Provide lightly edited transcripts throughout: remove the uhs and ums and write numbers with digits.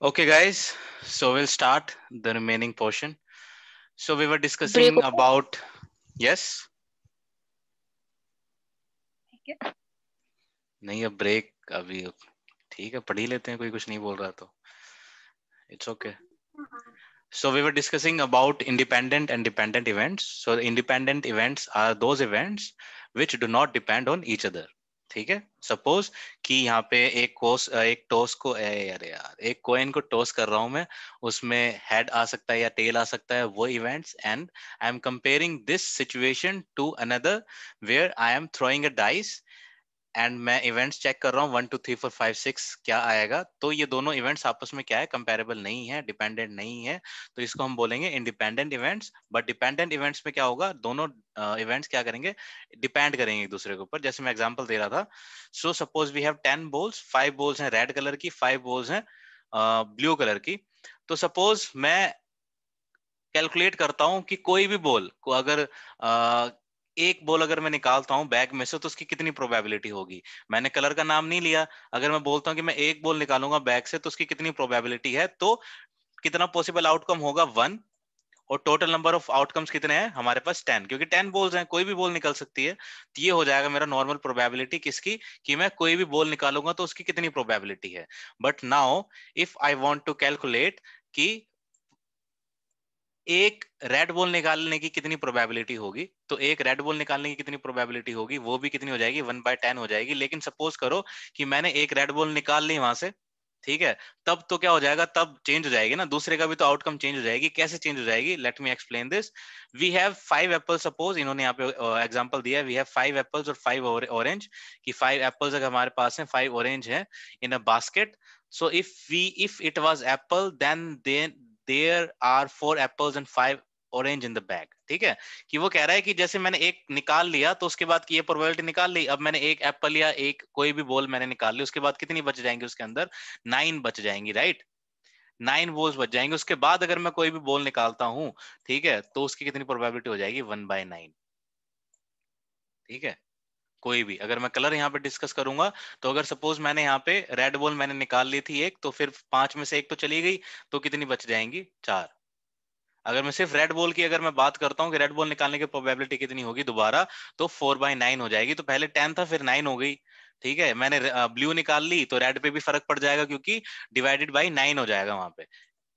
Okay, guys, so we'll start the remaining portion. So we were break discussing about, yes, नहीं अब break अभी ठीक है, पढ़ ही लेते हैं, कोई कुछ नहीं बोल रहा तो it's okay. So we were discussing about independent and dependent events. So independent events are those events which do not depend on each other. ठीक है. सपोज कि यहाँ पे एक टॉस को अरे यार एक कॉइन को टॉस कर रहा हूं मैं, उसमें हेड आ सकता है या टेल आ सकता है, वो events, and I am comparing this situation to another where I am throwing a dice and मैं इवेंट्स चेक कर रहा हूँ 1 2 3 4 5 6 क्या आएगा. तो ये दोनों इवेंट्स आपस में क्या है, कंपेरेबल नहीं है, डिपेंडेंट नहीं है. तो इसको हम बोलेंगे independent events. But dependent events में क्या होगा, दोनों इवेंट्स क्या करेंगे, डिपेंड करेंगे एक दूसरे के ऊपर. जैसे मैं एग्जांपल दे रहा था. So suppose we have 10 balls, 5 balls हैं रेड कलर की, 5 बॉल्स हैं ब्लू कलर की. तो सपोज मैं कैलकुलेट करता हूं कि कोई भी बॉल को अगर एक बॉल अगर मैं निकालता हूं बैग में से तो उसकी कितनी प्रोबेबिलिटी होगी. मैंने कलर का नाम नहीं लिया. अगर मैं बोलता हूं कि मैं एक बॉल निकालूंगा बैग से तो उसकी कितनी प्रोबेबिलिटी है, तो कितना पॉसिबल आउटकम होगा 1. और टोटल नंबर ऑफ आउटकम्स कितने हैं हमारे पास 10, क्योंकि 10 बॉल्स हैं, कोई भी बॉल निकल सकती है. तो ये हो जाएगा मेरा नॉर्मल प्रोबेबिलिटी किसकी, कि मैं कोई भी बॉल निकालूंगा तो उसकी कितनी प्रोबेबिलिटी है. But now if I want to calculate कि एक रेड बॉल निकालने की कितनी प्रोबेबिलिटी होगी, तो एक रेड बॉल निकालने की कितनी प्रोबेबिलिटी होगी, वो भी कितनी हो जाएगी, 1/10 हो जाएगी. लेकिन सपोज करो कि मैंने एक रेड बॉल निकाल ली वहां से, ठीक है, तब तो क्या हो जाएगा, तब चेंज हो जाएगी ना, दूसरे का भी तो आउटकम चेंज हो जाएगी. कैसे चेंज हो जाएगी, let me explain this. We have 5 apple, suppose इन्होंने यहाँ पे एग्जांपल दिया है, वी हैव 5 एप्पल्स और 5 ऑरेंज, कि 5 एप्पल्स अगर हमारे पास है, 5 ऑरेंज है in a basket. So if it was apple then there are 4 apples and 5 orange in the bag. ठीक है, कि वो कह रहा है कि जैसे मैंने एक निकाल लिया तो उसके बाद की ये प्रोबेबिलिटी निकाल ली, अब मैंने एक एप्पल या एक कोई भी बॉल मैंने निकाल ली, उसके बाद कितनी बच जाएंगी उसके अंदर, 9 बच जाएंगी, राइट. 9 बॉल्स बच जाएंगे. उसके बाद अगर मैं कोई भी बॉल निकालता हूं, ठीक है, तो उसकी कितनी प्रोबेबिलिटी हो जाएगी, 1/9. ठीक है, कोई भी अगर मैं कलर यहाँ पे डिस्कस करूंगा, तो अगर सपोज मैंने यहाँ पे रेड बॉल मैंने निकाल ली थी एक, तो फिर 5 में से एक तो चली गई, तो कितनी बच जाएंगी, 4. अगर मैं सिर्फ रेड बॉल की अगर मैं बात करता हूँ कि रेड बॉल निकालने की प्रोबेबिलिटी कितनी होगी दोबारा, तो 4/9 हो जाएगी. तो पहले 10 था फिर 9 हो गई. ठीक है, मैंने ब्लू निकाल ली तो रेड पे भी फर्क पड़ जाएगा, क्योंकि डिवाइडेड बाई 9 हो जाएगा वहां पे,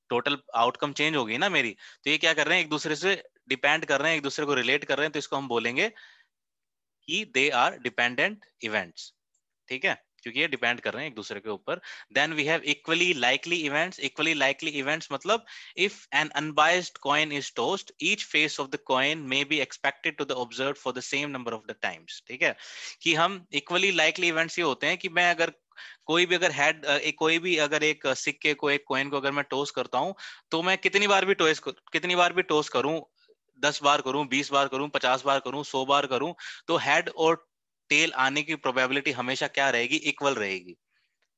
टोटल आउटकम चेंज होगी ना मेरी. तो ये क्या कर रहे हैं, एक दूसरे से डिपेंड कर रहे हैं, एक दूसरे को रिलेट कर रहे हैं, तो इसको हम बोलेंगे कि दे आर डिपेंडेंट इवेंट्स. ठीक है, क्योंकि ये डिपेंड कर रहे हैं एक दूसरे के ऊपर. Then we have equally likely events. Equally likely events मतलब if an unbiased coin is tossed, each face of the coin may be expected to the observe for the same number of the times. ठीक है, कि हम equally likely events ये होते हैं कि मैं अगर कोई भी अगर हेड कोई भी अगर एक सिक्के को, एक कॉइन को अगर मैं टॉस करता हूं, तो मैं कितनी बार भी टॉस करूं, 10 बार करूं, 20 बार करूं, 50 बार करूं, 100 बार करूं, तो हेड और टेल आने की प्रोबेबिलिटी हमेशा क्या रहेगी, इक्वल रहेगी.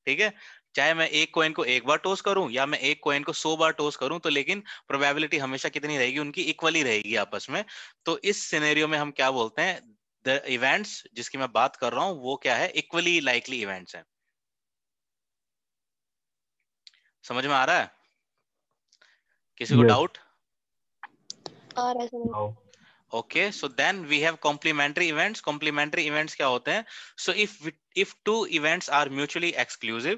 ठीक है, चाहे मैं एक कॉइन को एक बार टॉस करूं या मैं एक कॉइन को 100 बार टॉस करूं, तो लेकिन प्रोबेबिलिटी हमेशा कितनी रहेगी, उनकी इक्वली रहेगी आपस में. तो इस सिनेरियो में हम क्या बोलते हैं, द इवेंट्स जिसकी मैं बात कर रहा हूं वो क्या है, इक्वली लाइकली इवेंट्स हैं. समझ में आ रहा है किसी को Yes. डाउट? आ रहा है समझ। Now. Okay, so then we have complementary events. Complementary events क्या होते हैं, so if two events are mutually exclusive,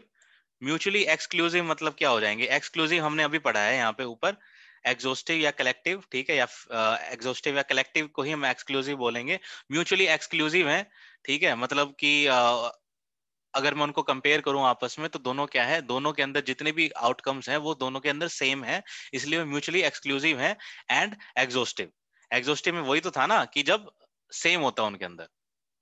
mutually exclusive मतलब क्या हो जाएंगे, एक्सक्लूसिव हमने अभी पढ़ा है यहाँ पे ऊपर, एग्जॉस्टिव या कलेक्टिव. ठीक है, या एग्जॉस्टिव या कलेक्टिव को ही हम एक्सक्लूसिव बोलेंगे. म्यूचुअली एक्सक्लूसिव है, ठीक है, मतलब कि अगर मैं उनको कंपेयर करूं आपस में, तो दोनों क्या है, दोनों के अंदर जितने भी आउटकम्स हैं वो दोनों के अंदर सेम है, इसलिए वो म्यूचुअली एक्सक्लूसिव है. एंड एग्जॉस्टिव, एग्जॉस्टिव में वही तो था ना कि जब सेम होता है उनके अंदर.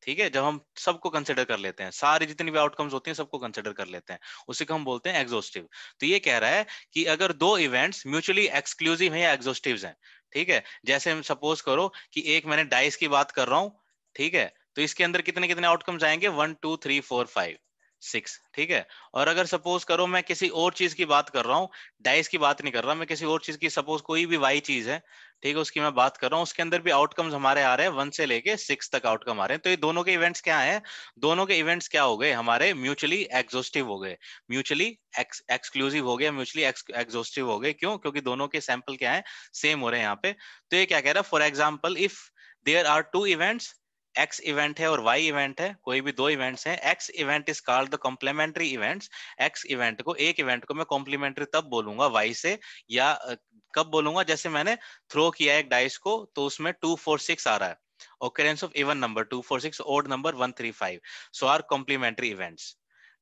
ठीक है, जब हम सबको कंसिडर कर लेते हैं, सारी जितनी भी आउटकम्स होती हैं सबको कंसिडर कर लेते हैं, उसी को हम बोलते हैं एग्जॉस्टिव. तो ये कह रहा है कि अगर दो इवेंट्स म्यूचुअली एक्सक्लूसिव हैं या एग्जॉस्टिव हैं, ठीक है, जैसे हम सपोज करो कि एक मैंने डाइस की बात कर रहा हूं, ठीक है, तो इसके अंदर कितने कितने आउटकम्स आएंगे, 1 2 3 4 5. 6, ठीक है। और अगर सपोज करो मैं किसी और चीज की बात कर रहा हूँ, डाइस की बात नहीं कर रहा, मैं किसी और चीज की, सपोज कोई भी वाई चीज है, ठीक है, उसकी मैं बात कर रहा हूँ, उसके अंदर भी आउटकम्स हमारे आ रहे हैं 1 से लेके 6 तक आउटकम आ रहे हैं। तो ये दोनों के इवेंट्स क्या हैं? दोनों के इवेंट्स क्या हो गए? हमारे म्यूचुअली एग्जॉस्टिव हो गए, म्यूचुअली एक्सक्लूसिव हो गया, म्यूचुअली एग्जॉस्टिव हो गए। क्यों? क्योंकि दोनों के सैंपल क्या है? सेम हो रहे हैं यहाँ पे। तो ये क्या कह रहा है? For example, if there are 2 events, X event है और वाई इवेंट है, कोई भी 2 इवेंट्स हैं, X event is called the complementary events. X event को, एक इवेंट को मैं कॉम्प्लीमेंट्री तब बोलूंगा वाई से, या कब बोलूंगा? जैसे मैंने थ्रो किया एक डाइस को, तो उसमें 2 4 6 आ रहा है, occurrence of even number 2 4 6, odd number 1 3 5, so are complementary events।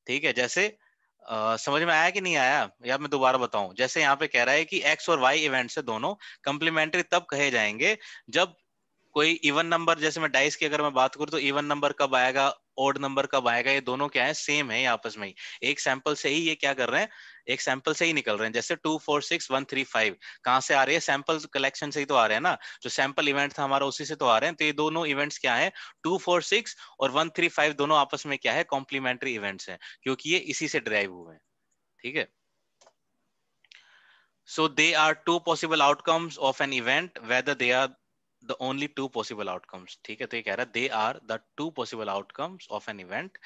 ठीक है, जैसे समझ में आया कि नहीं आया, या मैं दोबारा बताऊं? जैसे यहाँ पे कह रहा है कि एक्स और वाई इवेंट्स है दोनों, कंप्लीमेंट्री तब कहे जाएंगे जब कोई इवन नंबर, जैसे मैं डाइस की अगर मैं बात करूं तो इवन नंबर कब आएगा, ओड नंबर कब आएगा, ये दोनों क्या है? सेम है आपस में ही, एक सैंपल से ही ये क्या कर रहे हैं, एक सैंपल से ही निकल रहे हैं। जैसे 2 4 6 1 3 5 कहां से आ रही है? सैंपल कलेक्शन से ही तो आ रहे हैं ना, जो सैंपल इवेंट था हमारा उसी से तो आ रहे हैं। तो ये दोनों इवेंट्स क्या है? 2 4 6 और 1 3 5 दोनों आपस में क्या है? कॉम्प्लीमेंट्री इवेंट्स हैं, क्योंकि ये इसी से ड्राइव हुए हैं। ठीक है, so they are two possible outcomes of an event whether they are the only two possible outcomes। ठीक है, तो ये कह रहा है they are the two possible outcomes of an event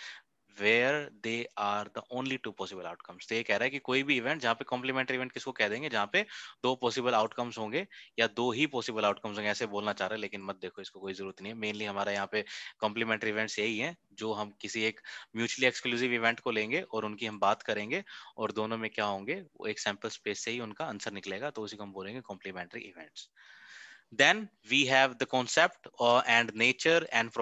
where they are the only two possible outcomes। तो ये कह रहा है कि कोई भी इवेंट जहां पे कॉम्प्लीमेंट्री इवेंट किसको कह देंगे? जहां पे दो पॉसिबल आउटकम्स होंगे या दो ही पॉसिबल आउटकम्स होंगे, ऐसे बोलना चाह रहा है। लेकिन मत देखो, इसको कोई जरूरत नहीं है। मेनली हमारा यहाँ पे कॉम्प्लीमेंट्री इवेंट्स यही हैं, जो हम किसी एक म्यूचुअली एक्सक्लूसिव इवेंट को लेंगे और उनकी हम बात करेंगे, और दोनों में क्या होंगे, वो एक सैंपल स्पेस से ही उनका आंसर निकलेगा, तो उसी को हम बोलेंगे complementary events. Then we have the concept and nature and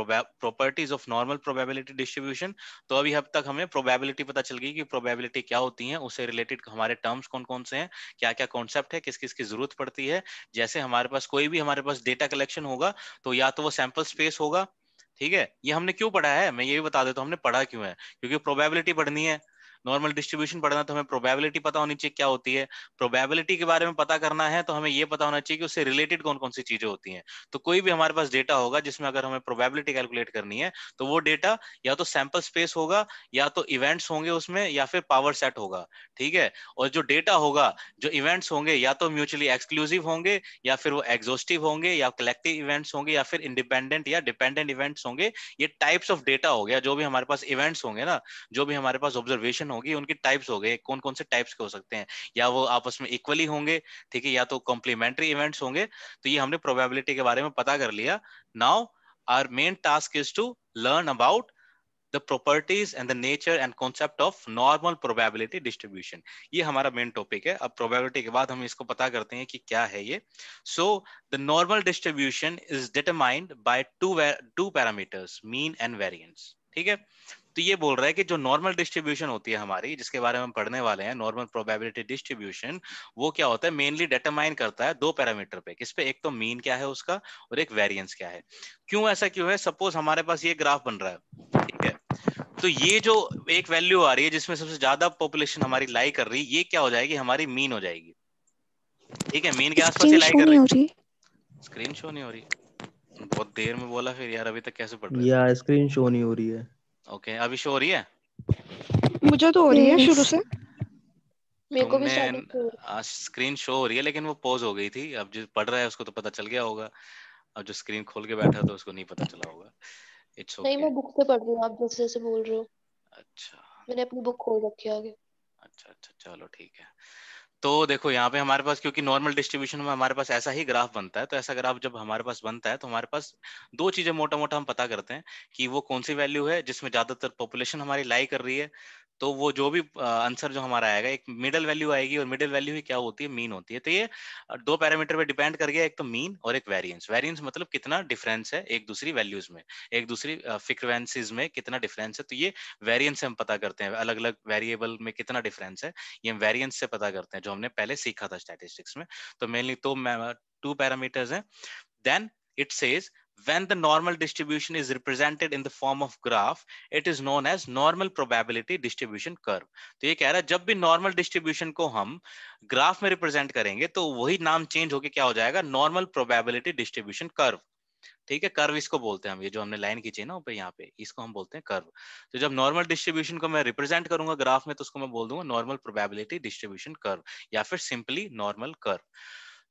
properties of normal probability distribution। तो अभी अब तक हमें probability पता चल गई कि probability क्या होती है, उससे related हमारे terms कौन कौन से हैं, क्या क्या concept है, किस किस की जरूरत पड़ती है। जैसे हमारे पास कोई भी हमारे पास data collection होगा, तो या तो वो sample space होगा। ठीक है, ये हमने क्यों पढ़ा है, मैं ये भी बता देता हूँ हमने पढ़ा क्यों है। क्योंकि प्रोबेबिलिटी पढ़नी है, नॉर्मल डिस्ट्रीब्यूशन पढ़ना, तो हमें प्रोबेबिलिटी पता होनी चाहिए क्या होती है। प्रोबेबिलिटी के बारे में पता करना है तो हमें ये पता होना चाहिए कि उससे रिलेटेड कौन कौन सी चीजें होती हैं। तो कोई भी हमारे पास डेटा होगा जिसमें अगर हमें प्रोबेबिलिटी कैलकुलेट करनी है, तो वो डेटा या तो सैंपल स्पेस होगा, या तो इवेंट्स होंगे उसमें, या फिर पावर सेट होगा। ठीक है, और जो डेटा होगा, जो इवेंट्स होंगे, या तो म्यूचुअली एक्सक्लूसिव होंगे, या फिर वो एग्जॉस्टिव होंगे, या कलेक्टिव इवेंट्स होंगे, या फिर इंडिपेंडेंट या डिपेंडेंट इवेंट्स होंगे। ये टाइप्स ऑफ डेटा हो गया। जो भी हमारे पास इवेंट्स होंगे ना, जो भी हमारे पास ऑब्जर्वेशन होगी, उनकी टाइप्स हो गए, कौन कौन से टाइप्स के हो सकते हैं, या वो आपस में इक्वली होंगे, ठीक है, या तो कॉम्प्लीमेंट्री इवेंट्स होंगे। तो ये हमने प्रोबेबिलिटी के बारे में पता कर लिया। Now our main task is to learn about the properties and the nature and concept of normal probability distribution। ये हमारा मेन टॉपिक है। अब प्रोबेबिलिटी के बाद हम इसको पता करते हैं कि क्या है ये। so the normal distribution is determined by two parameters, mean and variance। ठीक है, तो ये बोल रहा है कि जो नॉर्मल डिस्ट्रीब्यूशन होती है हमारी, जिसके बारे में हम पढ़ने वाले हैं, नॉर्मल प्रोबेबिलिटी डिस्ट्रीब्यूशन, वो क्या होता है? मेनली डिटरमाइन करता है दो पैरामीटर पे। किस पे? एक तो मीन क्या है उसका, और एक वेरिएंस क्या है। क्यों ऐसा क्यों है? सपोज हमारे पास ये ग्राफ बन रहा है, ठीक है, तो ये जो एक वैल्यू आ रही है जिसमें सबसे ज्यादा पॉपुलेशन हमारी लाई कर रही है, ये क्या हो जाएगी? हमारी मीन हो जाएगी। ठीक है, मीन के आसपास ये स्क्रीन लाई शो कर नहीं रही। हो रही। स्क्रीन शो नहीं हो रही? बहुत देर में बोला फिर यार, अभी तक कैसे पढ़ रहे थे? या स्क्रीन शो नहीं हो रही है। ओके, अभी शो हो रही है? मुझे तो हो रही है शुरू से। मेरे को भी तुमने स्टार्टिंग से हो रही स्क्रीन शो हो रही है, लेकिन वो पॉज हो गई थी। अब जो पढ़ रहा है उसको तो पता चल गया होगा, अब जो स्क्रीन खोल के बैठा तो उसको नहीं पता चला होगा। इट्स नहीं, ओके। मैं बुक से पढ़ रही हूँ, आप जैसे जैसे बोल रहे हो। अच्छा मैंने अपनी बुक खोल रखी है आगे। अच्छा अच्छा, चलो ठीक है। तो देखो यहाँ पे हमारे पास, क्योंकि नॉर्मल डिस्ट्रीब्यूशन में हमारे पास ऐसा ही ग्राफ बनता है, तो ऐसा ग्राफ जब हमारे पास बनता है तो हमारे पास दो चीजें मोटा मोटा हम पता करते हैं कि वो कौन सी वैल्यू है जिसमें ज्यादातर पॉपुलेशन हमारी लाई कर रही है। तो वो जो भी आंसर जो हमारा आएगा, एक मिडिल वैल्यू आएगी, और मिडिल वैल्यू ही क्या होती है? मीन होती है। तो ये दो पैरामीटर पे डिपेंड कर गया, एक तो मीन और एक वेरिएंस। वेरिएंस मतलब कितना डिफरेंस है एक दूसरी वैल्यूज में, एक दूसरी फ्रीक्वेंसीज में कितना डिफरेंस है। तो ये वेरिएंस से हम पता करते हैं, अलग अलग वेरिएबल में कितना डिफरेंस है, ये हम वेरिएंस से पता करते हैं, जो हमने पहले सीखा था स्टैटिस्टिक्स में। तो मेनली तो टू पैरामीटर्स हैं। Then it says when the normal distribution is represented in the form of graph, it is known as normal probability distribution curve। तो ये कह रहा है जब भी नॉर्मल डिस्ट्रीब्यूशन को हम ग्राफ में रिप्रेजेंट करेंगे, तो वही नाम चेंज होके क्या हो जाएगा? Normal probability distribution curve. ठीक है, कर्व इसको बोलते हैं हम, ये जो हमने लाइन खींची ना ऊपर यहाँ पे, इसको हम बोलते हैं कर्व। तो जब नॉर्मल डिस्ट्रीब्यूशन को मैं रिप्रेजेंट करूंगा ग्राफ में, तो उसको मैं बोल दूंगा नॉर्मल प्रोबेबिलिटी डिस्ट्रीब्यूशन कर्व, या फिर simply normal curve.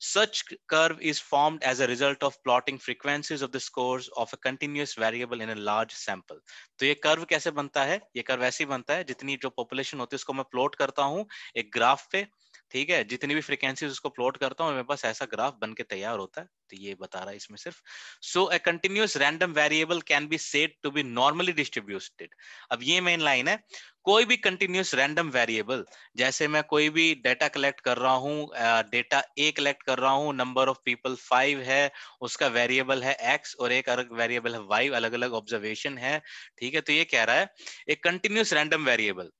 Such curve is formed as a result of plotting frequencies of the scores of a continuous variable in a large sample. तो ये कर्व कैसे बनता है? ये कर्व ऐसे ही बनता है, जितनी जो पॉपुलेशन होती है उसको मैं प्लॉट करता हूँ एक ग्राफ पे, ठीक है, जितनी भी फ्रीक्वेंसीज उसको प्लॉट करता हूँ, मेरे पास ऐसा ग्राफ बन के तैयार होता है। तो ये बता रहा है इसमें सिर्फ। So a continuous random variable can be said to be normally distributed. अब ये मेन लाइन है, कोई भी कंटिन्यूअस रैंडम वेरिएबल, जैसे मैं कोई भी डेटा कलेक्ट कर रहा हूँ, डेटा ए कलेक्ट कर रहा हूँ, नंबर ऑफ पीपल 5 है, उसका वेरिएबल है x और एक अलग वेरिएबल है y, अलग अलग ऑब्जर्वेशन है, ठीक है। तो ये कह रहा है एक कंटिन्यूअस रैंडम वेरिएबल,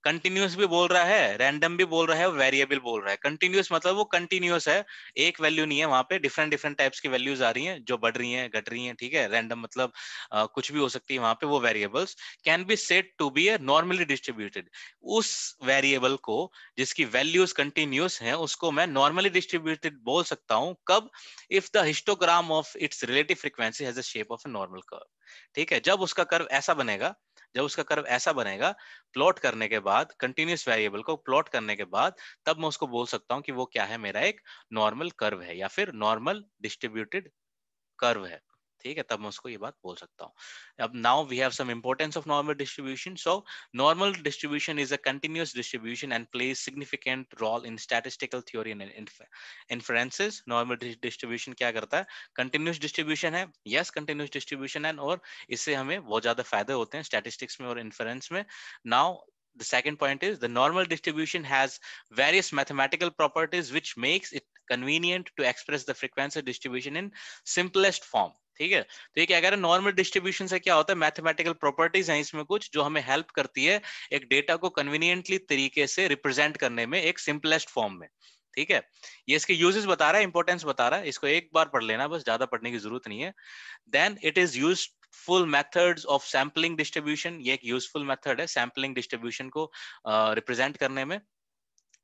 कंटिन्यूअस भी बोल रहा है, रैंडम भी बोल रहा है, वेरिएबल बोल रहा है। कंटिन्यूअस मतलब वो कंटिन्यूअस है, एक वैल्यू नहीं है वहां पे, डिफरेंट डिफरेंट टाइप्स की वैल्यूज आ रही हैं जो बढ़ रही हैं घट रही हैं, ठीक है। रैंडम मतलब कुछ भी हो सकती है वहां पे। वो variables can be said to be a normally distributed. उस वेरिएबल को जिसकी वैल्यूज कंटिन्यूअस हैं उसको मैं नॉर्मली डिस्ट्रीब्यूटेड बोल सकता हूं। कब? If the histogram of its relative frequency has the shape of a normal curve. ठीक है, जब उसका कर्व ऐसा बनेगा, जब उसका कर्व ऐसा बनेगा, प्लॉट करने के बाद, कंटिन्यूअस वेरिएबल को प्लॉट करने के बाद, तब मैं उसको बोल सकता हूं कि वो क्या है, मेरा एक नॉर्मल कर्व है या फिर नॉर्मल डिस्ट्रीब्यूटेड कर्व है। ठीक है, तब मैं उसको ये बात बोल सकता हूँ। अब now we have some importance of normal distribution. So normal distribution is a continuous distribution and plays significant role in statistical theory and inferences. Normal distribution क्या करता है? कंटिन्यूअस डिस्ट्रीब्यूशन है, यस कंटिन्यूअस डिस्ट्रीब्यूशन है, और इससे हमें बहुत ज्यादा फायदे होते हैं स्टैटिस्टिक्स में और इन्फरेंस में। Now the second point is the normal distribution has various mathematical properties which makes it convenient to express the frequency distribution in simplest form। ठीक है, तो ये क्या कह रहा है, नॉर्मल डिस्ट्रीब्यूशन से क्या होता है, मैथमेटिकल प्रॉपर्टीज हैं इसमें कुछ जो हमें हेल्प करती है एक डेटा को कन्वीनियंटली तरीके से रिप्रेजेंट करने में एक सिंपलेस्ट फॉर्म में। ठीक है, ये इसके यूजेस बता रहा है, इंपॉर्टेंस बता रहा है, इसको एक बार पढ़ लेना बस, ज्यादा पढ़ने की जरूरत नहीं है। Then it is useful methods of sampling distribution, ये एक यूजफुल मेथड है सैम्पलिंग डिस्ट्रीब्यूशन को रिप्रेजेंट करने में।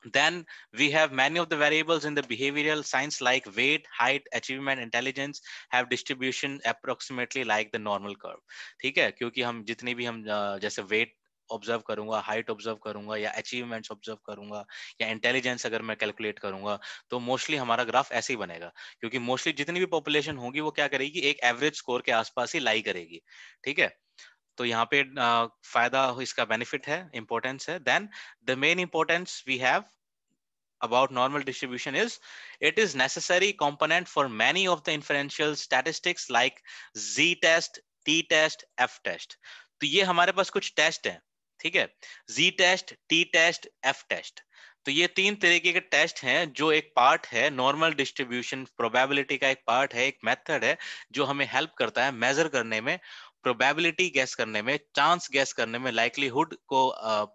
Then we have many of the variables in the behavioral science like weight, height, achievement, intelligence have distribution approximately like the normal curve। ठीक है, क्योंकि हम जितनी भी हम जैसे weight ऑब्जर्व करूंगा, हाइट ऑब्जर्व करूंगा, या अचीवमेंट्स ऑब्जर्व करूंगा, या इंटेलिजेंस अगर मैं कैलकुलेट करूंगा, तो मोस्टली हमारा ग्राफ ऐसे ही बनेगा। क्योंकि मोस्टली जितनी भी पॉपुलेशन होगी वो क्या करेगी, एक एवरेज स्कोर के आसपास ही लाई करेगी। ठीक है, तो यहाँ पे फायदा इसका बेनिफिट है, इंपॉर्टेंस है। Then the main importance we have about normal distribution is it is necessary component for many of the inferential statistics like z-test, t-test, f-test। तो ये हमारे पास कुछ टेस्ट हैं, ठीक है, z-test, t-test, f-test। तो ये तीन तरीके के टेस्ट हैं जो एक पार्ट है नॉर्मल डिस्ट्रीब्यूशन प्रोबेबिलिटी का, एक पार्ट है, एक मेथड है जो हमें हेल्प करता है मेजर करने में, प्रोबेबिलिटी गैस करने में, चांस गैस करने में, लाइकलीहुड को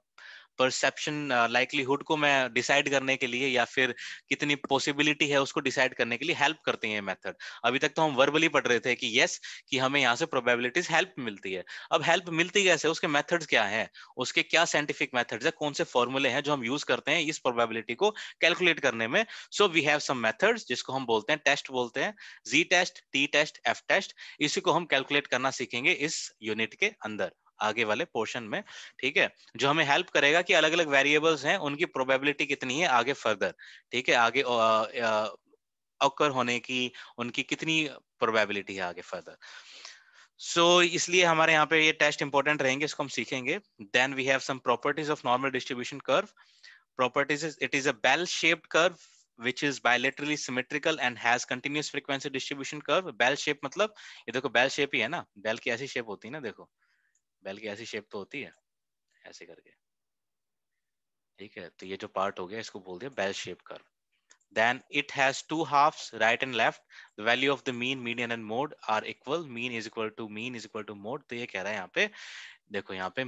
परसेप्शन लाइकलीहुड को मैं डिसाइड करने के लिए, या फिर कितनी पॉसिबिलिटी है उसको डिसाइड करने के लिए हेल्प करते हैं ये मेथड। अभी तक तो हम वर्बली पढ़ रहे थे कि यस, कि हमें यहाँ से प्रोबेबिलिटीज हेल्प मिलती है। अब हेल्प मिलती कैसे, उसके मेथड्स क्या हैं, उसके क्या साइंटिफिक मेथड्स है, कौन से फॉर्मूले हैं जो हम यूज करते हैं इस प्रोबेबिलिटी को कैलकुलेट करने में। So we have some methods जिसको हम बोलते हैं टेस्ट बोलते हैं, Z test, T test, F test. इसी को हम कैलकुलेट करना सीखेंगे इस यूनिट के अंदर, आगे वाले पोर्शन में। ठीक है, जो हमें हेल्प करेगा कि अलग अलग वेरिएबल्स हैं उनकी प्रोबेबिलिटी कितनी है आगे फर्दर, ठीक है, आगे ऑकर होने की उनकी कितनी प्रोबेबिलिटी है आगे फर्दर। इसलिए हमारे यहाँ पे ये टेस्ट इंपॉर्टेंट रहेंगे, इसको हम सीखेंगे। Then we have some properties of normal distribution curve. Properties is it is a bell shaped curve which is bilaterally symmetrical and has continuous frequency distribution curve। Bell shape मतलब ये देखो bell shape ही है ना, bell की ऐसी shape होती है ना, देखो बेल की ऐसी शेप तो होती है ऐसे करके। ठीक है, तो ये जो पार्ट हो गया इसको बोल दिया bell shape curve. Then it has two halves, right and left. The value of the mean, median and mode are equal. Mean is equal to mode। तो ये कह रहा है यहाँ पे, देखो यहाँ पे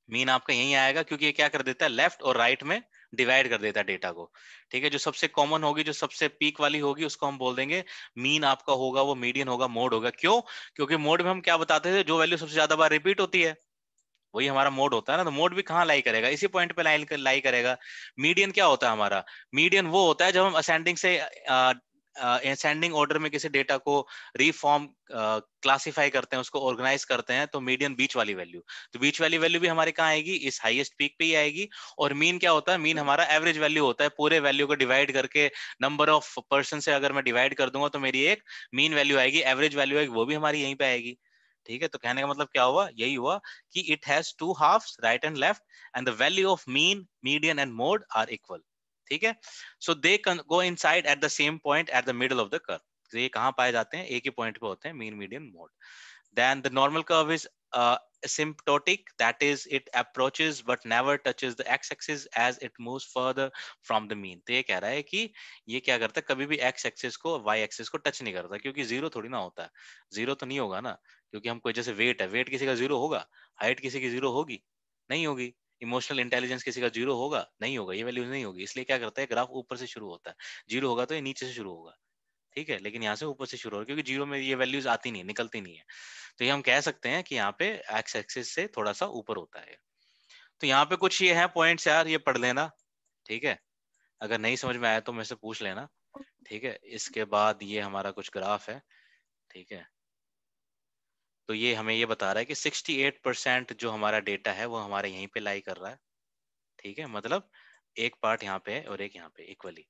मीन आपका यही आएगा, क्योंकि ये क्या कर देता है, लेफ्ट और राइट में डिवाइड कर देता है डेटा को। ठीक है, जो सबसे कॉमन होगी, जो सबसे पीक वाली होगी, उसको हम बोल देंगे मीन आपका होगा, वो मीडियन होगा, मोड होगा। क्यों? क्योंकि मोड में हम क्या बताते थे, जो वैल्यू सबसे ज्यादा बार रिपीट होती है वही हमारा मोड होता है ना। तो मोड भी कहाँ लाई करेगा, इसी पॉइंट पे लाई करेगा। मीडियन क्या होता है हमारा, मीडियन वो होता है जब हम असेंडिंग से असेंडिंग ऑर्डर में किसी डेटा को रीफॉर्म क्लासिफाई करते हैं, उसको ऑर्गेनाइज करते हैं, तो मीडियन बीच वाली वैल्यू, तो बीच वाली वैल्यू भी हमारे कहाँ आएगी, इस हाईएस्ट पीक पे ही आएगी। और मीन क्या होता है, मीन हमारा एवरेज वैल्यू होता है, पूरे वैल्यू को डिवाइड करके नंबर ऑफ पर्सन से अगर मैं डिवाइड कर दूंगा तो मेरी एक मीन वैल्यू आएगी, एवरेज वैल्यू आएगी, वो भी हमारी यहीं पे आएगी। ठीक है, तो कहने का मतलब क्या हुआ, यही हुआ कि it has two halves, right and left, and the value of mean, median and mode are equal. ठीक है, so they go inside at the same point at the middle of the curve. तो ये कहाँ पाए जाते हैं, एक ही point पे होते हैं, mean, median, mode. Then the normal curve is asymptotic, that is it approaches but never touches the x-axis as it moves further from the mean। तो ये कह रहा है कि ये क्या करता है, कभी भी x-axis को y-axis को टच नहीं करता, क्योंकि जीरो थोड़ी ना होता है, जीरो तो नहीं होगा ना, क्योंकि हम कोई जैसे वेट है, वेट किसी का जीरो होगा, हाइट किसी की जीरो होगी, नहीं होगी, इमोशनल इंटेलिजेंस किसी का जीरो होगा, नहीं होगा, ये वैल्यूज नहीं होगी। इसलिए क्या करता है, ग्राफ ऊपर से शुरू होता है, जीरो होगा तो ये नीचे से शुरू होगा। ठीक है, लेकिन यहाँ से ऊपर से शुरू होगा, क्योंकि जीरो में ये वैल्यूज आती नहीं है, निकलती नहीं है। तो ये हम कह सकते हैं कि यहाँ पे एक्स एक्सिस से थोड़ा सा ऊपर होता है। तो यहाँ पे कुछ ये है पॉइंट्स यार, ये पढ़ लेना। ठीक है, अगर नहीं समझ में आया तो मेरे से पूछ लेना। ठीक है, इसके बाद ये हमारा कुछ ग्राफ है। ठीक है, तो ये हमें ये बता रहा है कि 68% जो हमारा डेटा है वो हमारे यहीं पे लाई कर रहा है। ठीक है, मतलब एक पार्ट यहाँ पे है और एक यहाँ पे इक्वली।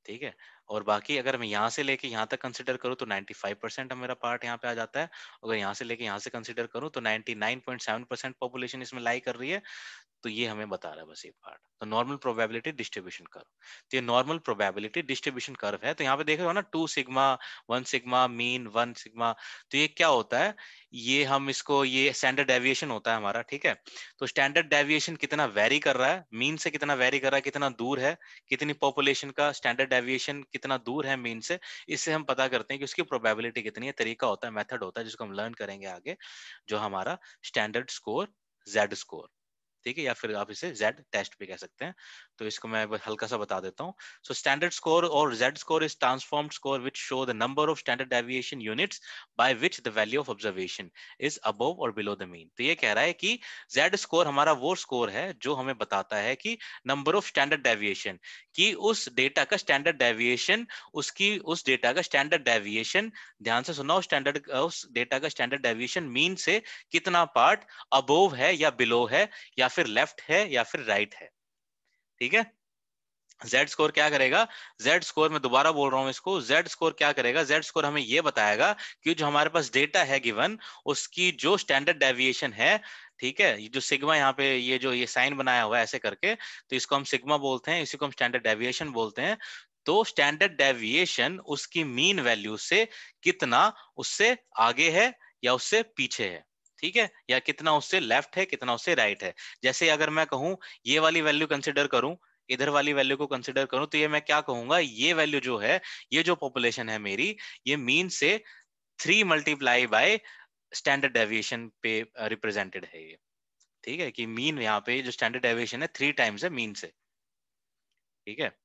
ठीक है, और बाकी अगर मैं यहाँ से लेके यहाँ तक कंसिडर करूँ तो 95% मेरा पार्ट यहाँ पे आ जाता है। अगर यहाँ से लेके यहाँ से कंसिडर करूँ तो 99.7% पॉपुलेशन इसमें लाई कर रही है। तो ये हमें बता रहा है बस एक पार्ट। तो नॉर्मल प्रोबेबिलिटी डिस्ट्रीब्यूशन कर्व, तो ये नॉर्मल प्रोबेबिलिटी डिस्ट्रीब्यूशन कर्व है। तो यहाँ पे देख रहे हो ना, 2 सिग्मा, 1 सिग्मा, मीन 1 सिग्मा। तो ये क्या होता है, ये हम इसको, ये स्टैंडर्ड डेविएशन होता है हमारा। ठीक है, तो स्टैंडर्ड डेविएशन कितना वेरी कर रहा है, मीन से कितना वेरी कर रहा है, कितना दूर है, कितनी पॉपुलेशन का स्टैंडर्ड डेविएशन कितना दूर है मीन से, इससे हम पता करते हैं कि उसकी प्रोबेबिलिटी कितनी है। तरीका होता है, मेथड होता है, जिसको हम लर्न करेंगे आगे, जो हमारा स्टैंडर्ड स्कोर, जेड स्कोर। ठीक है, या फिर आप इसे जेड टेस्ट भी कह सकते हैं। तो इसको मैं हल्का सा बता देता हूँ। सो स्टैंडर्ड स्कोर और Z score is transformed score which show the number of standard deviation units by which the value of observation is above और बिलो द मीन। तो ये कह रहा है कि जेड स्कोर हमारा वो स्कोर है जो हमें बताता है कि नंबर ऑफ स्टैंडर्ड डेविएशन, कि उस डेटा का स्टैंडर्ड डेविएशन, उसकी उस डेटा का स्टैंडर्ड डेविएशन, ध्यान से सुना, उस डेटा का स्टैंडर्ड डेविएशन मीन से कितना पार्ट अबोव है या बिलो है, या फिर लेफ्ट है या फिर राइट है। ठीक है, जेड स्कोर क्या करेगा, जेड स्कोर मैं दोबारा बोल रहा हूं इसको, जेड स्कोर क्या करेगा, जेड स्कोर हमें यह बताएगा कि जो हमारे पास डेटा है गिवन, उसकी जो स्टैंडर्ड डेविएशन है। ठीक है, ये जो सिग्मा यहाँ पे, ये जो ये साइन बनाया हुआ है ऐसे करके, तो इसको हम सिग्मा बोलते हैं, इसी को हम स्टैंडर्ड डेविएशन बोलते हैं। तो स्टैंडर्ड डेविएशन उसकी मीन वैल्यू से कितना उससे आगे है या उससे पीछे है। ठीक है, या कितना उससे लेफ्ट है, कितना उससे राइट है। जैसे अगर मैं कहूं ये वाली वैल्यू कंसिडर करूं, इधर वाली वैल्यू को कंसिडर करूं, तो ये मैं क्या कहूंगा, ये वैल्यू जो है, ये जो पॉपुलेशन है मेरी, ये मीन से 3 मल्टीप्लाई बाय स्टैंडर्ड डेविएशन पे रिप्रेजेंटेड है ये। ठीक है, कि मीन यहाँ पे जो स्टैंडर्ड डेविएशन है 3 टाइम्स है मीन से। ठीक है,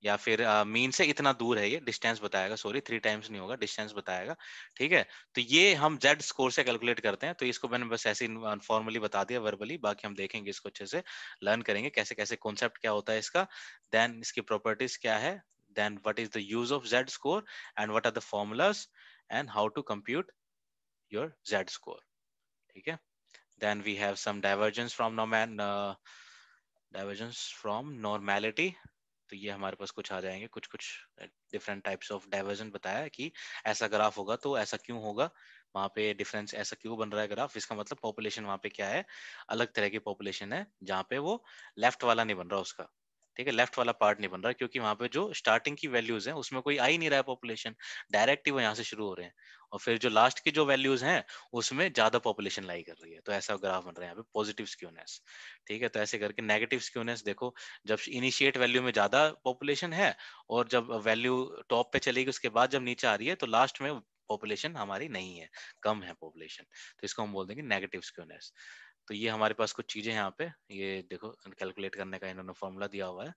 या फिर मीन से इतना दूर है, ये डिस्टेंस बताएगा, सॉरी 3 टाइम्स नहीं होगा, डिस्टेंस बताएगा। ठीक है, तो ये हम जेड स्कोर से कैलकुलेट करते हैं। तो इसको मैंने बस ऐसे फॉर्मली बता दिया वर्बली, बाकी हम देखेंगे इसको अच्छे से, लर्न करेंगे कैसे कैसे कॉन्सेप्ट क्या होता है इसका, देन इसकी प्रॉपर्टीज क्या है, then what is the use of Z score, and what are the formulas, and how to compute your Z score. ठीक है, then we have some divergence from normality. तो ये हमारे पास कुछ आ जाएंगे, कुछ कुछ डिफरेंट टाइप्स ऑफ डाइवर्जन बताया कि ऐसा ग्राफ होगा तो ऐसा क्यों होगा, वहां पे डिफरेंस ऐसा क्यों बन रहा है ग्राफ, इसका मतलब पॉपुलेशन वहां पे क्या है, अलग तरह की पॉपुलेशन है, जहाँ पे वो लेफ्ट वाला नहीं बन रहा उसका। ठीक है, लेफ्ट वाला पार्ट नहीं बन रहा, क्योंकि वहां पे जो स्टार्टिंग की वैल्यूज हैं उसमें कोई आ ही नहीं रहा है पॉपुलेशन, डायरेक्ट ही वो यहाँ से शुरू हो रहे हैं, और फिर जो लास्ट की जो वैल्यूज हैं उसमें ज्यादा पॉपुलेशन लाई कर रही है। तो ऐसा ग्राफ बन रहा है यहाँ पे पॉजिटिव स्क्यूनेस। ठीक है, तो ऐसे करके नेगेटिव स्क्यूनेस देखो, जब इनिशिएट वैल्यू में ज्यादा पॉपुलेशन है, और जब वैल्यू टॉप पे चलेगी उसके बाद जब नीचे आ रही है, तो लास्ट में पॉपुलेशन हमारी नहीं है, कम है पॉपुलेशन, तो इसको हम बोल देंगे नेगेटिव स्क्यूनेस। तो ये हमारे पास कुछ चीजें यहाँ पे, ये देखो कैलकुलेट करने का इन्होंने फॉर्मूला दिया हुआ है।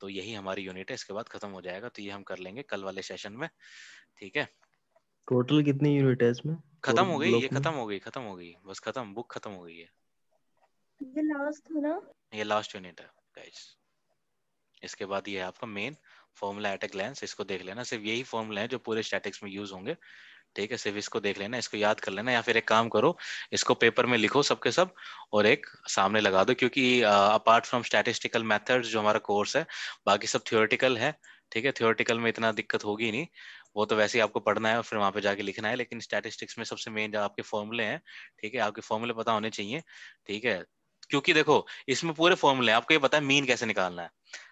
तो यही हमारी यूनिट है, इसके बाद खत्म हो जाएगा, तो ये हम कर लेंगे कल वाले सेशन में। ठीक है, टोटल कितनी यूनिट है इसमें, खत्म 4 हो गई ये, ब्लॉक में? खत्म हो गई बस, खत्म, बुक खत्म हो गई है, ये लास्ट है ना? ये लास्ट यूनिट है गाइस। इसके बाद ये है आपका main formula at a glance, इसको देख लेना, सिर्फ यही फॉर्मूला है जो पूरे स्टैटिक्स में यूज होंगे, ठीक है, सिर्फ इसको देख लेना, इसको याद कर लेना, या फिर एक काम करो, इसको पेपर में लिखो सबके सब और एक सामने लगा दो, क्योंकि अपार्ट फ्रॉम स्टैटिस्टिकल मेथड्स जो हमारा कोर्स है, बाकी सब थ्योरेटिकल है, ठीक है, थ्योरेटिकल में इतना दिक्कत होगी नहीं, वो तो वैसे ही आपको पढ़ना है और फिर वहां पे जाके लिखना है, लेकिन स्टैटिस्टिक्स में सबसे मेन जो आपके फॉर्मूले हैं, ठीक है, आपके फॉर्मूले पता होने चाहिए, ठीक है, क्योंकि देखो इसमें पूरे फॉर्मूले, आपको ये पता है मीन कैसे निकालना है,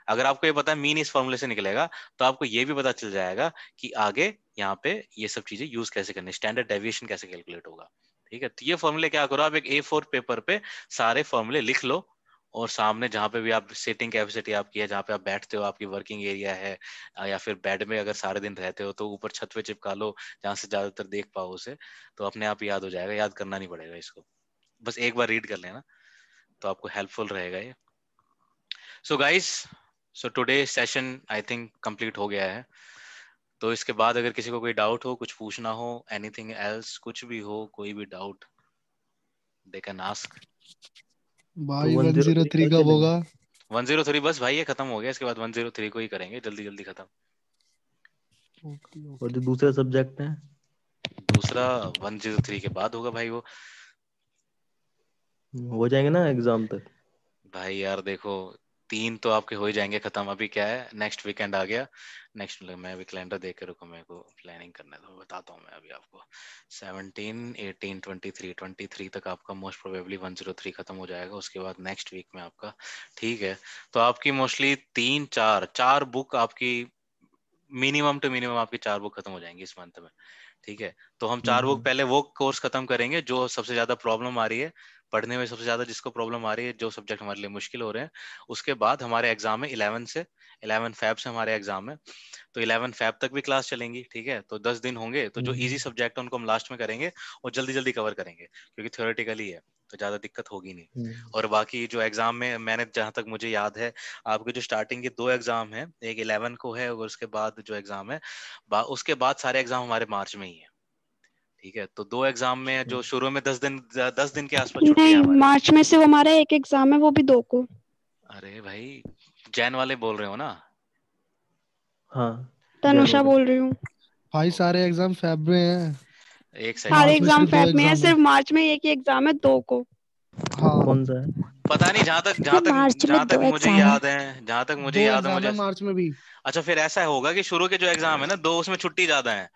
अगर आपको ये पता है मीन इस फॉर्मूले से निकलेगा, तो आपको ये भी पता चल जाएगा कि आगे यहाँ पे ये सब चीजें यूज कैसे करनी, स्टैंडर्ड डेविएशन कैसे कैलकुलेट होगा, ठीक है, तो ये फॉर्मूले क्या करो, आप एक A4 पेपर पे सारे फॉर्मूले लिख लो, और सामने जहां पे भी आप सिटिंग कैपेसिटी आपकी है, जहाँ पे आप बैठते हो, आपकी वर्किंग एरिया है, या फिर बेड में अगर सारे दिन रहते हो तो ऊपर छत पे चिपका लो, जहां से ज्यादातर देख पाओ उसे, तो अपने आप याद हो जाएगा, याद करना नहीं पड़ेगा इसको, बस एक बार रीड कर लेना, तो आपको हेल्पफुल रहेगा ये। So guys, so today session I think complete हो गया है, तो इसके बाद अगर किसी को कोई डाउट हो, कुछ पूछना हो, एनीथिंग एल्स, कुछ भी हो, कोई भी डाउट, दे कैन आस्क। तो भाई 103 103 कब कब चलेगा? होगा? 103 बस भाई ये खत्म हो गया, इसके बाद 103 को ही करेंगे, जल्दी जल्दी खत्म। ओके और जो ओके। दूसरे सब्जेक्ट है दूसरा 103 के बाद होगा भाई वो। हो जाएंगे ना एग्जाम तक? भाई यार देखो, 3 तो आपके हो ही जाएंगे खत्म, अभी क्या है, नेक्स्ट वीकेंड आ गया, नेक्स्ट, मैं अभी कैलेंडर देख के रुको, मेरे को प्लानिंग करने दो, बताता हूँ मैं अभी आपको, 17 18 23 तक आपका मोस्ट प्रोबेबली 103 खत्म हो जाएगा, उसके बाद नेक्स्ट वीक में आपका, ठीक है, तो आपकी मोस्टली 3 4 बुक आपकी, मिनिमम टू मिनिमम आपकी 4 बुक खत्म हो जाएंगी इस मंथ में, ठीक है, तो हम 4 बुक पहले वो कोर्स खत्म करेंगे जो सबसे ज्यादा प्रॉब्लम आ रही है पढ़ने में, सबसे ज्यादा जिसको प्रॉब्लम आ रही है, जो सब्जेक्ट हमारे लिए मुश्किल हो रहे हैं, उसके बाद हमारे एग्जाम है 11 फेब से हमारे एग्जाम है, तो 11 फेब तक भी क्लास चलेंगी, ठीक है, तो 10 दिन होंगे, तो जो इजी सब्जेक्ट है उनको हम लास्ट में करेंगे और जल्दी जल्दी कवर करेंगे, क्योंकि थ्योरेटिकली है तो ज्यादा दिक्कत होगी नहीं, और बाकी जो एग्जाम में मैंने जहां तक मुझे याद है, आपके जो स्टार्टिंग के 2 एग्जाम है, एक 11 को है और उसके बाद जो एग्जाम है, उसके बाद सारे एग्जाम हमारे मार्च में ही है, ठीक है, तो 2 एग्जाम में जो शुरू में 10 दिन के आसपास छुट्टी है नहीं, हमारी। मार्च में से हमारा एक एग्जाम है, वो भी 2 को। अरे भाई, जैन वाले बोल रहे हो ना? हाँ तनुषा जनवरी। बोल रही हूँ। भाई सारे एग्जाम फेब में हैं। एक सेकंड, सारे मार्च में एग्जाम सिर्फ 2 फेब में है, एग्जाम है। सिर्फ मार्च में एक ही एग्जाम है 2 को। हाँ, कौन सा है? पता नहीं, सिर्फ मार्च में जहां 2 तक मुझे एग्जाम है। याद है, जहां तक मुझे 2 याद है एग्जाम है मुझे, मार्च में भी। अच्छा फिर ऐसा होगा कि शुरू के जो एग्जाम है ना 2, उसमें छुट्टी ज्यादा है,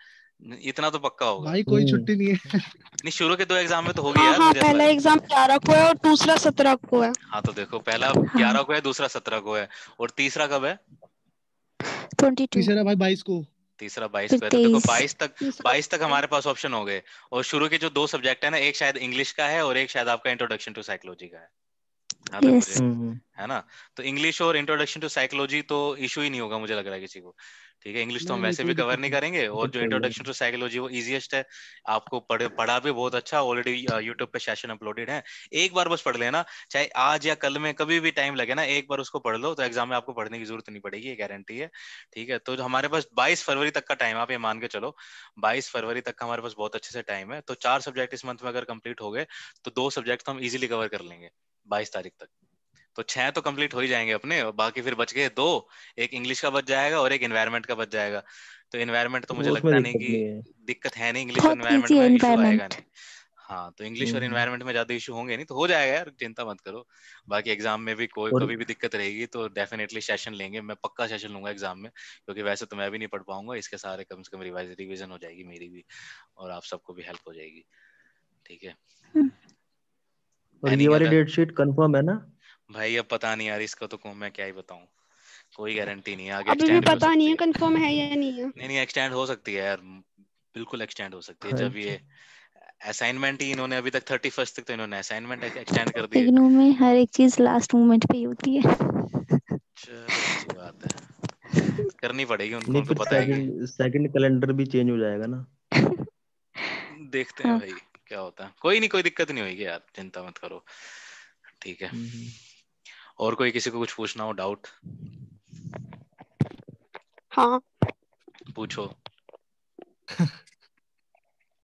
इतना तो पक्का होगा। भाई कोई छुट्टी नहीं है। नहीं, शुरू के 2 एग्जाम में तो होगी हाँ यार, हाँ, मुझे ऐसा पहला लग एग्जाम 11 को है और दूसरा 17 को है। हाँ तो देखो, पहला हाँ 11 को है, दूसरा 17 को है, और तीसरा कब है? 22 तीसरा भाई 22 को। तीसरा 22 फिर को है, तो देखो 23। 22 तक, तीसरा 22 तक हमारे पास ऑप्शन हो गए, और शुरू के जो 2 सब्जेक्ट है ना, एक शायद इंग्लिश का है और एक शायद आपका इंट्रोडक्शन टू साइकोलॉजी का है, जहां तक मुझे यस। है ना, तो इंग्लिश और इंट्रोडक्शन टू साइकोलॉजी तो इशू ही नहीं होगा मुझे लग रहा है किसी को, ठीक है, इंग्लिश तो हम नहीं नहीं, वैसे भी कोई कवर दिक्कत नहीं नहीं। करेंगे, और फिर जो पढ़ इंट्रोडक्शन लेंगे। टू साइकोलॉजी वो इजीएस्ट है, आपको पढ़ा भी बहुत अच्छा, ऑलरेडी यूट्यूब पे सेशन अपलोडेड है, एक बार बस पढ़ लेना, चाहे आज या कल में कभी भी टाइम लगे ना, एक बार उसको पढ़ लो, तो एग्जाम में आपको पढ़ने की जरूरत नहीं पड़ेगी, ये गारंटी है, ठीक है, तो हमारे पास 22 फरवरी तक का टाइम, आप ये मान के चलो 22 फरवरी तक का हमारे पास बहुत अच्छे से टाइम है, तो 4 सब्जेक्ट इस मंथ में अगर कंप्लीट हो गए, तो 2 सब्जेक्ट तो हम इजीली कवर कर लेंगे 22 तारीख तक, तो 6 तो कंप्लीट हो ही जाएंगे अपने, और बाकी फिर बच गए 2, एक इंग्लिश का बच जाएगा और एक एनवायरनमेंट का बच जाएगा, तो एनवायरनमेंट तो मुझे वो उसमें लगता नहीं दिक्कत कि नहीं है। दिक्कत है नहीं, इंग्लिश और बहुत एनवायरनमेंट इजी है में इशू आएगा एनवायरनमेंट। नहीं, हाँ तो इंग्लिश और हम्म। एनवायरनमेंट में ज्यादा इशू होंगे नहीं, तो हो जाएगा यार, चिंता मत करो, बाकी एग्जाम में भी कोई और कभी भी दिक्कत रहेगी तो डेफिनेटली सेशन लेंगे, मैं पक्का सेशन लूंगा एग्जाम में, क्योंकि वैसे तो मैं भी नहीं पढ़ पाऊंगा, इसके सारे कम से कम रिवीजन हो जाएगी मेरी भी, और आप सबको भी हेल्प हो जाएगी, ठीक है, और ये एनी वाली अदर? डेट शीट कंफर्म है ना? भाई अब पता नहीं यार, इसका तो मैं क्या ही बताऊं, कोई गारंटी नहीं है, आगे अभी भी एक्सटेंड भी हो पता नहीं सकती है है, कंफर्म है या नहीं है। नहीं नहीं एक्सटेंड हो सकती है यार, बिल्कुल एक्सटेंड हो सकती है, जब अच्छा। ये असाइनमेंट ही इन्होंने अभी तक 31 तक तो इन्होंने असाइनमेंट एक्सटेंड कर दिए, इग्नू में हर एक चीज लास्ट मोमेंट पे ही होती है। चलो अच्छी बात है, करनी पड़ेगी उनको, नहीं उनको फिर पता है कि, सेकंड कैलेंडर भी चेंज हो जाएगा ना? देखते हैं हाँ। भाई क्या होता है, कोई नहीं, कोई दिक्कत नहीं होगी यार, चिंता मत करो, ठीक है, हम्म। और कोई किसी को कुछ पूछना हो, डाउट हाँ, पूछो।